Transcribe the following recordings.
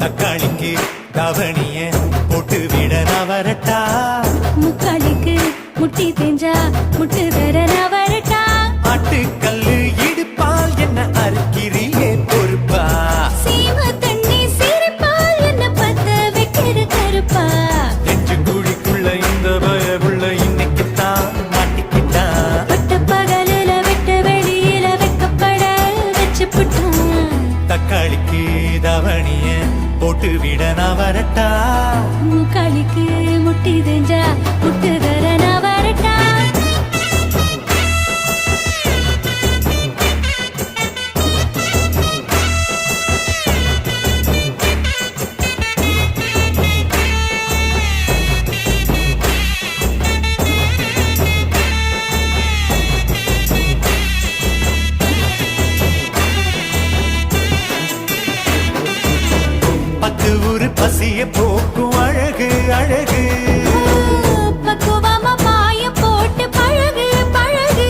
தக்காளிக்கு கவனிய போட்டு விட நவரட்டா முக்காளிக்கு முட்டி தேஞ்சா முட்டு தர நவரட்டா ஆட்டுக்கல்லு இடுப்பால் என்ன அறுக்கிறியே பொறுப்பா சீம தண்ணி சிரிப்பால் என்ன பத்த வைக்கிற கருப்பா நெஞ்சு குழிக்குள்ள இந்த பயவுள்ள இன்னைக்குத்தான் மாட்டிக்கிட்டான் பட்ட பகலில வெட்ட வெளியில வைக்கப்பட வச்சு புட்டான் தக்காளிக்கு தவணிய போட்டு விட நவரட்டா முக்காளிக்கு முட்டி தேஞ்சா முட்டு தர நவரட்டா பத்து ஊரு பசிய போக்கும் அழகு அழகு பக்குவமா பாய போட்டு பழகு பழகு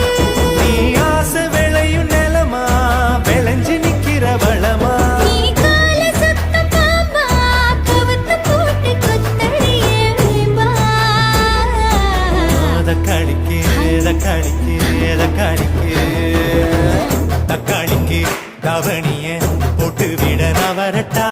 நீ ஆசை விளையும் நிலமா விளைஞ்சு நிக்கிற வளமா நீ கால சுத்தம் பாம்பா கவுத்து போட்டு கொத்தடியே வேம்பா தக்காளிக்கு தக்காளிக்கு தக்காளிக்கு தக்காளிக்கு கவனிய போட்டு விட நவரட்டா